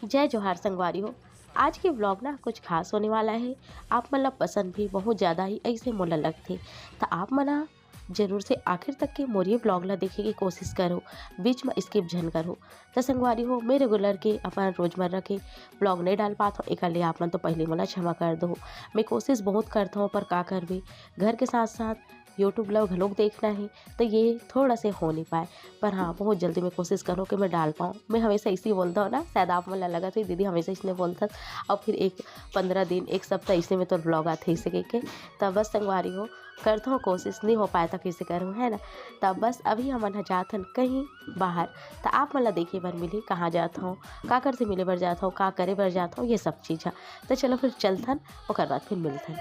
जय जोहार संगवारी हो। आज के व्लॉग ना कुछ खास होने वाला है। आप मतलब पसंद भी बहुत ज़्यादा ही ऐसे मोला लगते तो आप मना जरूर से आखिर तक के मोर ये व्लॉग ला देखे की कोशिश करो, बीच में स्किप झन करो। तो संगवारी हो मैं रेगुलर के अपन रोजमर्रा के व्लॉग नहीं डाल पाता हूँ, एक लिए आप मन तो पहले मोला क्षमा कर दो। मैं कोशिश बहुत करता हूँ पर का कर भी घर के साथ साथ यूट्यूब लोग घलोक देखना है तो ये थोड़ा से हो नहीं पाए। पर हाँ बहुत जल्दी मैं कोशिश करूँ कि मैं डाल पाऊँ। मैं हमेशा इसी बोलता हूँ ना, शायद आप मन लगा था दीदी हमेशा इसने बोलता और फिर एक 15 दिन एक सप्ताह इसी में तो ब्लॉग आते इसे के तब बस संगवारी हो करता हूँ कोशिश, नहीं हो पाया था कैसे करूँ है ना। तब बस अभी हम जात हन कहीं बाहर तो आप मतलब देखे बर मिली कहाँ जाता हूँ, का कर से मिले बर जाता हूँ, का करे बर जाता हूँ, ये सब चीज़ है। तो चलो फिर चलथन और बाद फिर मिलथन।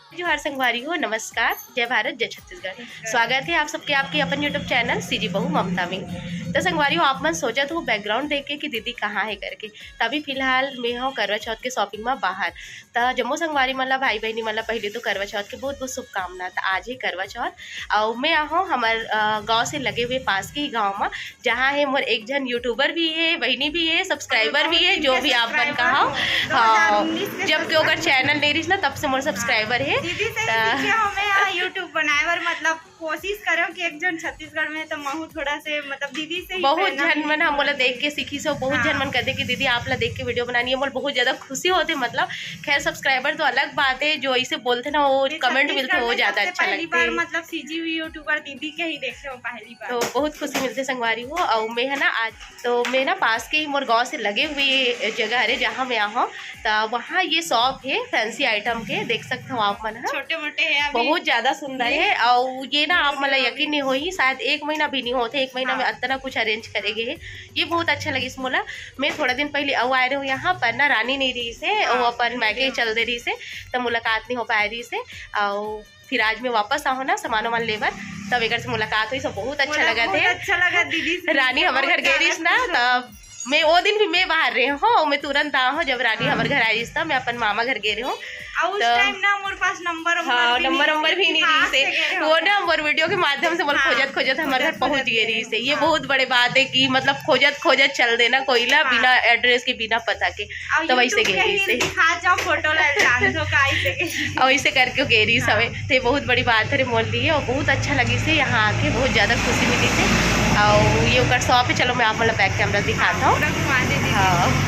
जोहार संगवारी हो, नमस्कार, जय भारत जय छत्तीसगढ़। स्वागत है आप सबके आपके अपन यूट्यूब चैनल सीजी बहू ममता में। तो संगवारी हो आप मन सोचा तो बैकग्राउंड देख के कि दीदी कहाँ है करके, तभी फिलहाल मैं हूँ करवा चौथ के शॉपिंग में बाहर। तो जम्मू संगवारी मतलब भाई बहनी मतलब पहले तो करवा चौथ के बहुत बहुत शुभकामना। तो आज है करवा चौथ और मैं आहूँ हमार गाँव से लगे हुए पास के ही गाँव में, जहाँ है मोर एक जन यूट्यूबर भी है, बहनी भी है, सब्सक्राइबर भी है, जो भी आप मन कहा। जब क्यों अगर चैनल नहीं रही ना तब से मोर सब्सक्राइबर है। दीदी से हमें यूट्यूब बनाए बर मतलब कोशिश करो कि एक जन छत्तीसगढ़ में तो महू थोड़ा से मतलब दीदी से बहुत जन मन हम बोला देख के सीखी सो, बहुत जन मन कहते कि दीदी आप ला देख के वीडियो बनानी है, बोल बहुत ज्यादा खुशी होते। मतलब खैर सब्सक्राइबर तो अलग बात है, जो ऐसे बोलते ना वो कमेंट मिलते वो ज्यादा अच्छा लगता है। मतलब सीजी यूट्यूबर दीदी के ही देखे हो पहली बार तो बहुत खुशी मिलती संगवारी हो। और मैं है ना आज तो मैं ना पास के ही मोर गाँव से लगे हुए जगह है जहाँ मैं आहूँ, तो वहाँ ये शॉप है फैंसी आइटम के, देख सकते हो आप मन, छोटे मोटे है, बहुत ज्यादा सुंदर है। और ये ना आप मतलब यकीन नहीं हो ही शायद 1 महीना भी नहीं होते, 1 महीना में इतना कुछ अरेंज करेंगे है। ये बहुत अच्छा लगी इस मोला। मैं थोड़ा दिन पहले अब आए रही हूँ यहाँ पर ना, रानी नहीं रही से वो अपन मैके चल दे रही से तो मुलाकात नहीं हो पा रही से। और फिर आज मैं वापस आऊँ ना सामान वामान लेबर, तब एक से मुलाकात हुई, सब बहुत अच्छा लगा थे। अच्छा लगा दीदी रानी हमारे घर गई रही ना, तब मैं वो दिन भी मैं बाहर रही हूँ, मैं तुरंत आ हूँ जब रानी हमारे घर आई था, मैं अपन मामा घर गई रही हूँ। उस टाइम ना मोर पास नंबर भी नहीं रही से, वो ना मोर वीडियो के माध्यम से बोल खोजत हमारे घर पहुंच गई रही से। ये बहुत बड़े बात है कि मतलब खोजत चल देना कोईला बिना एड्रेस के बिना पता के, तो वैसे गई रही से फोटो और ऐसे करके गई रही सवे। तो बहुत बड़ी बात है मोल ली है और बहुत अच्छा लगी से, यहाँ आके बहुत ज़्यादा खुशी मिली से। और ये ओकर शॉप है, चलो मैं आप मतलब बैक कैमरा दिखाता हूँ। हाँ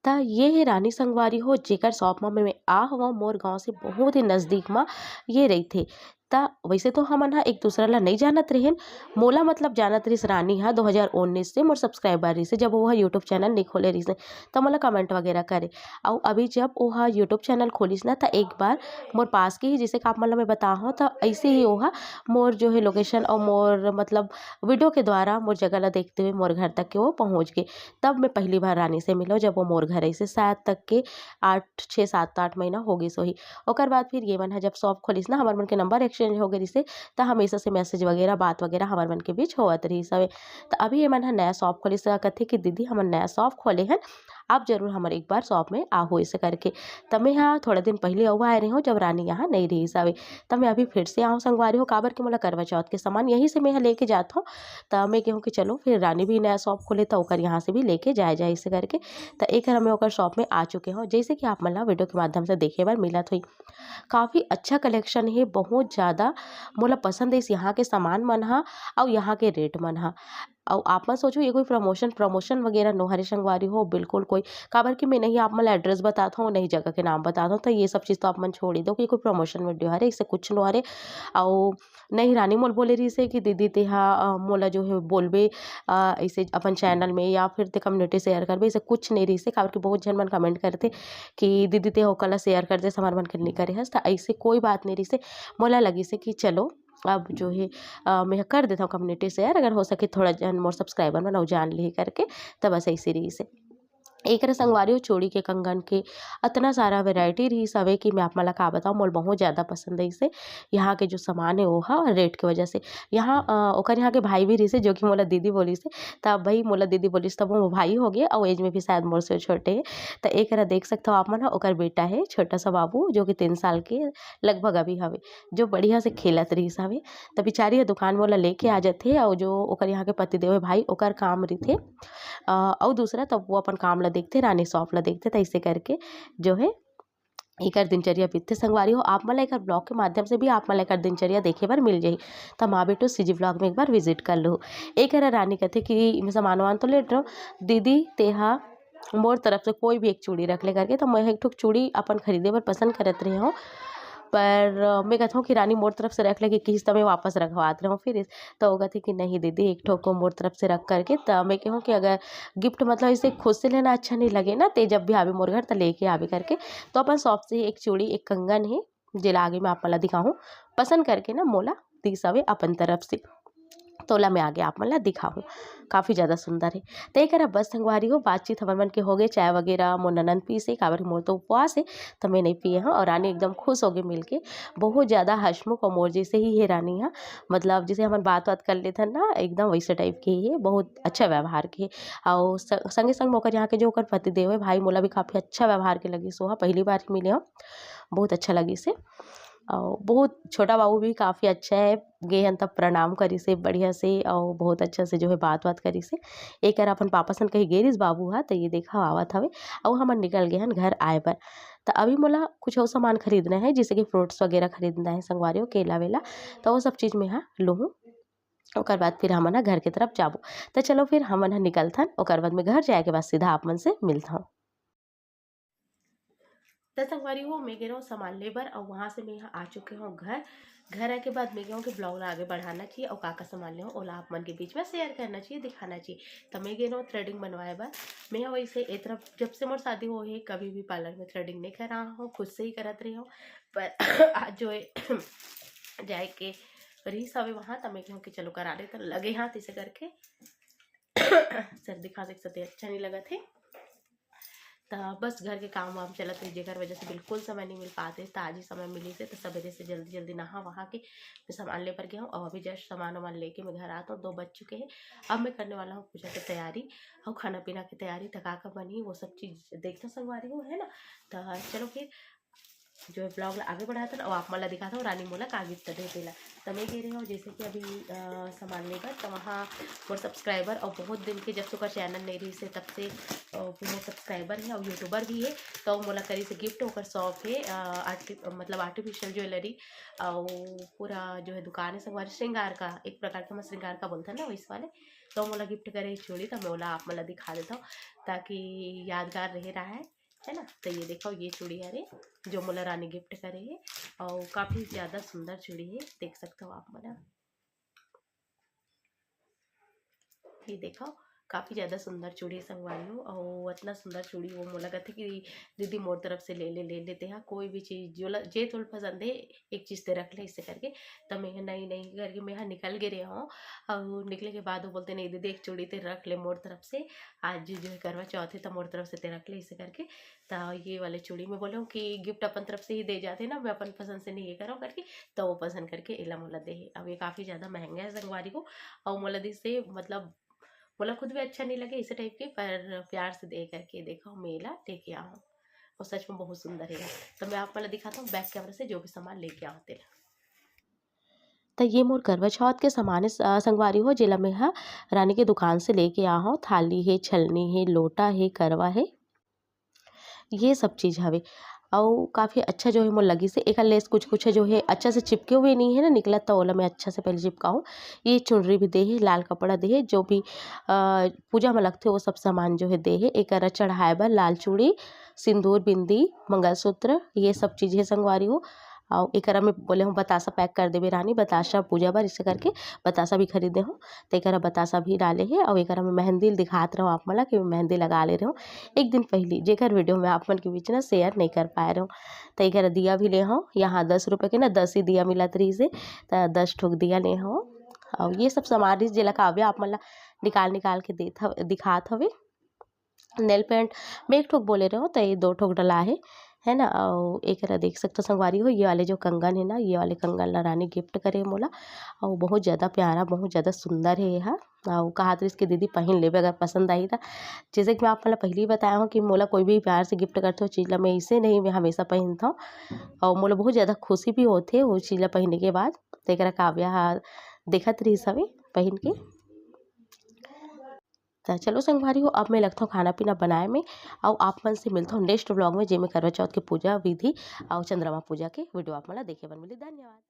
ता ये है रानी संगवारी हो, जेकर शॉप में मैं आ हुआ मोर गांव से बहुत ही नज़दीक में ये रही थे। ता वैसे तो हम ना एक दूसरा ला नहीं जानत रहेन, मोला मतलब जानत रही रानी हा 2019 से मोर सब्सक्राइबर रही से, जब वो यूट्यूब चैनल नहीं खोले रही से तो मोला कमेंट वगैरह करे। और अभी जब वो यूट्यूब चैनल खोलिस ना तो एक बार मोर पास के ही, जैसे कि आप मतलब मैं बता हूँ तो ऐसे ही वो मोर जो है लोकेशन और मोर मतलब वीडियो के द्वारा मोर जगह ला देखते हुए मोर घर तक के वो पहुँच गए। तब मैं पहली बार रानी से मिलो जब वो मोर घर ऐसे शायद तक के 6-7-8 महीना हो गई सोही। ओकर बाद फिर ये मन है जब शॉप खोलिस ना, हमारे मन के नंबर एक्सचेंज हो गई से, तो हमेशा से मैसेज वगैरह बात वगैरह हमारे मन के बीच होत रही सब। तो अभी ये मन है नया शॉप खोलिस कहते कि दीदी हम नया शॉप खोले हैं, आप जरूर हमारे एक बार शॉप में आओ ऐसे करके। तब मैं यहाँ थोड़ा दिन पहले हुआ आ रही हूँ जब रानी यहाँ नहीं रही सब। तब मैं अभी फिर से आऊँ संगवारी हूँ, काबर के मोला करवा चौथ के सामान यहीं से मैं यहाँ लेके जाता हूँ। तब मैं कहूँ कि चलो फिर रानी भी नया शॉप खोले तो ओकर यहाँ से भी लेके जाए इसे करके। तो एक हमें ओकर शॉप में आ चुके हों, जैसे कि आप मतलब वीडियो के माध्यम से देखे बार मिला थी। काफ़ी अच्छा कलेक्शन है, बहुत ज़्यादा मोला पसंद है इस यहाँ के सामान मन हा और यहाँ के रेट मन हा। और आप मत सोचो ये कोई प्रमोशन वगैरह नो हरे संगवारी हो, बिल्कुल कोई काबर कि मैं नहीं आप मतलब एड्रेस बताता हूँ नहीं जगह के नाम बताता हूँ, तो ये सब चीज़ तो आप मन छोड़ ही दो कि कोई प्रमोशन वीडियो हरे, इससे कुछ नो हरे। और नहीं रानी मोल बोले रही से कि दीदी तेहा मोला जो है बोलबे ऐसे अपन चैनल में या फिर ते कम्युनिटी शेयर करबे, ऐसे कुछ नहीं रही से। काबर कि बहुत जन मन कमेंट करते कि दीदी ते होकला शेयर कर दे हमारे मन के नहीं करे हस, तो ऐसे कोई बात नहीं रही से। मोला लगी से कि चलो अब जो है मैं कर देता हूँ कम्युनिटी शेयर, अगर हो सके थोड़ा जन मोर सब्सक्राइबर में जान ली करके, तब बस ऐसी रही से। एक संगवारी हो चूड़ी के कंगन के इतना सारा वैरायटी रही सवे कि मैं आप मला का बताऊँ, मोल बहुत ज़्यादा पसंद है इसे। यहाँ के जो सामान है वो है रेट की वजह से। यहाँ ओकर यहाँ के भाई भी रही से जो कि मोला दीदी बोली से, तब भाई मोला दीदी बोली तब वो भाई हो गए और एज में भी शायद मोर से छोटे है। तो एक देख सकते हो आप मन ओकर बेटा है छोटा सा बाबू जो कि 3 साल के लगभग अभी हवे, जो बढ़िया से खेलत रही हवे। तो बेचारी दुकान मोला लेके आ जाते और जो ओकर यहाँ के पतिदेव है भाई ओकर काम रही थे। और दूसरा तब वो अपन काम ला देखते रानी शॉप ला देखते, तो ऐसे करके जो है एक दिनचर्या बीतते संगवारी हो। आप मला एक ब्लॉग के माध्यम से भी आप मला एक दिनचर्या देखे बर मिल जाही, तो माँ बेटो सीजी ब्लॉग में एक बार विजिट कर लो। एक रानी कहते कि मैं सामान वामान तो लेट रहा हूँ दीदी, तेहा मोर तरफ से कोई भी एक चूड़ी रख ले करके, तो मैं एक ठुक चूड़ी अपन खरीदे बर पसंद करत रही हूँ, पर मैं कहता हूँ कि रानी मोर तरफ से रख ले कि किस्त में वापस रखवात रहा हूँ फिर तो वो कहती कि नहीं दीदी एक ठोक को मोर तरफ से रख करके, तो मैं कहूँ कि अगर गिफ्ट मतलब इसे खुद से लेना अच्छा नहीं लगे ना, ते जब भी आवे मोर घर तो लेके आवे करके, तो अपन शॉप से एक चूड़ी एक कंगन है जेला आगे मैं आप मला दिखाऊँ पसंद करके ना मोला दिस हवे अपन तरफ से, तोला में आगे आप मला दिखाऊँ काफ़ी ज़्यादा सुंदर है। तो एक बस संगवारी हो बातचीत हमन मन के हो गए, चाय वगैरह मोर ननद पी से काबर मोर तो उपवास है तो मैं नहीं पिए हूँ, और रानी एकदम खुश हो गए मिल के, बहुत ज़्यादा हंसमुख और मोर जैसे ही है रानी यहाँ, मतलब जैसे हम बात कर लेते हैं ना एकदम वैसे टाइप के ही है, बहुत अच्छा व्यवहार के। और संगे संग मौका यहाँ के जो ओकर पतिदेव है भाई मोला भी काफ़ी अच्छा व्यवहार के लगी सोहा, पहली बार ही मिले हम, बहुत अच्छा लगी से। और बहुत छोटा बाबू भी काफ़ी अच्छा है, गे हन तब प्रणाम करी से बढ़िया से, और बहुत अच्छा से जो है बात करी से। एक अपन पापा सन कहीं गेरिस बाबू हा, तो ये देखा आवत हवे और हमन निकल गए हन घर आए पर। तो अभी मोला कुछ और सामान खरीदना है, जैसे कि फ्रूट्स वगैरह खरीदना है संगवारी हो, केला वेला, तो वो सब चीज़ में हाँ लूँ, ओकर बाद फिर हमन घर के तरफ जाबो। तो चलो फिर हमन निकलथन, ओकर बाद में घर जाए के बाद सीधा आप मन से मिलता हूँ। तो संगवारी हो मैं गए सामान लेबर, और वहाँ से मैं यहाँ आ चुके हूँ घर आए के बाद मैं गया कि ब्लॉग आगे बढ़ाना चाहिए, और का सामान ले ओला आप मन के बीच में शेयर करना चाहिए, दिखाना चाहिए। तो मैं गए थ्रेडिंग बनवाए बार, मैं वैसे ए तरफ जब से मोर शादी हो है कभी भी पार्लर में थ्रेडिंग नहीं कर रहा हूँ, खुद से ही करत रही हूँ, पर आज जो है जाए के रही सब वहाँ, तो मैं कहूँ कि चलो करा दे, तो लगे हाथ इसे करके सर्दी खांसी से अच्छा नहीं लगा थे, तो बस घर के काम वाम चलत रही, जेकर वजह से बिल्कुल समय नहीं मिल पाते, तो आज ही समय मिली से, तो सवेरे से जल्दी जल्दी नहा वहाँ के मैं सामान ले पर गया हूँ, और अभी जस्ट सामान वामान लेके मैं घर आता हूँ, 2 बज चुके हैं। अब मैं करने वाला हूँ पूजा की तैयारी और खाना पीना की तैयारी, तका का बनी वो सब चीज़ देखना संगवारी हो है ना। तो चलो फिर जो है ब्लॉग आगे बढ़ाता और आप मला दिखाता हूँ रानी मोला का गिफ्ट दे देला। तो मैं कह रही हूँ जैसे कि अभी सामान लेकर तो वहाँ मोर सब्सक्राइबर और बहुत दिन के जब तक चैनल नहीं रही से तब से वो सब्सक्राइबर है और यूट्यूबर भी है, तो मोला करी से गिफ्ट होकर शॉप है मतलब आर्टिफिशियल ज्वेलरी और पूरा जो है दुकान है संगवारी श्रृंगार का, एक प्रकार का मैं श्रृंगार का बोलता ना वैसे वाले, तो मोला गिफ्ट करे चूड़ी, तो मोला आप मला दिखा देता हूँ ताकि यादगार रह रहा है ना। तो ये देखो ये चूड़ी है रे जो मोला रानी गिफ्ट करे है, और काफ़ी ज़्यादा सुंदर चूड़ी है, देख सकते हो आप मला, ये देखो काफ़ी ज़्यादा सुंदर चूड़ी संगवारी हो, और इतना सुंदर चूड़ी वो मोला कहते कि दीदी मोर तरफ से ले लेते हैं कोई भी चीज़ जो जे तुल पसंद है एक चीज़ ते रख ले इससे करके। तो मैं नहीं करके मैं यहाँ निकल के रहा हूँ, और निकले के बाद वो बोलते नहीं दीदी एक चूड़ी ते रख ले मोर तरफ से, आज जो है करवा चौथ है तो मोर तरफ से ते रख ले इससे करके। तो ये वाले चूड़ी में बोले कि गिफ्ट अपन तरफ से ही दे जाते ना, मैं अपन पसंद से नहीं ये करो करके, तो वो पसंद करके इला मोला दे। अब ये काफ़ी ज़्यादा महंगा है संगवारी को, और मोला दी से मतलब बोला खुद भी अच्छा नहीं लगे इस टाइप के, पर प्यार से दे करके देखो मेला लेके आओ, और सच में बहुत सुंदर है। तो मैं आप वाला दिखाता हूँ बैक कैमरा से जो भी सामान लेके आओ तेरा। तो ये मोर करवा चौथ के सामान संगवारी हो जिला में है रानी के दुकान से लेके आ हो, थाली है, छलनी है, लोटा है, करवा है, ये सब चीज़ हवे, और काफ़ी अच्छा जो है मोर लगी से एक लेस कुछ जो है अच्छा से चिपके हुए नहीं है ना निकला, तो ओला मैं अच्छा से पहले चिपकाऊँ। ये चुनरी भी दे है, लाल कपड़ा दे है, जो भी पूजा में लगते वो सब सामान जो है दे है। एक चढ़ाए बर लाल चूड़ी, सिंदूर, बिंदी, मंगलसूत्र, ये सब चीज़ है संगवारी हो। और एक में बोले हूँ बतासा पैक कर देवे रानी, बतासा पूजा बर इसे करके बतासा भी खरीदे हूँ, तो एक बतासा भी डाले है। और एक में मेहंदी दिखात रहा हूँ आप मला कि मेहंदी लगा ले रहे हूँ एक दिन पहले, जेकर वीडियो में आप मन के बीच ना शेयर नहीं कर पाए रहा हूँ। तो एक दिया भी ले हूँ यहाँ 10 रुपये के ना 10 ही दिया मिलत रही से, तो 10 ठोक दिया ले हूँ। और ये सब सामान जेला काव्य आप मला निकाल के दिखात हवे। नेल पेंट मैं एक ठोक बोले रहे हो, तो ये 2 ठोक डला है ना। और एक देख सकते हो संगवारी हो ये वाले जो कंगन है ना, ये वाले कंगन ला रानी गिफ्ट करे मोला, और बहुत ज़्यादा प्यारा बहुत ज़्यादा सुंदर है यह। और कहा तो इसके दीदी पहन लेवे अगर पसंद आई था, जैसे कि मैं आप मला पहले ही बताया हूँ कि मोला कोई भी प्यार से गिफ्ट करते हो चीज़ ला मैं इसे नहीं मैं हमेशा पहनता हूँ, और मोला बहुत ज़्यादा खुशी भी होती है वो चीज़ ला पहनने के बाद। तो एक काव्या देखत रही सभी पहन के। तो चलो संगवारी हो, अब मैं लगता हूँ खाना पीना बनाए में, और आप मन से मिलता हूँ नेक्स्ट ब्लॉग में, जेमे करवा चौथ के पूजा विधि और चंद्रमा पूजा के वीडियो आप मन ला देखे बर मिली। धन्यवाद।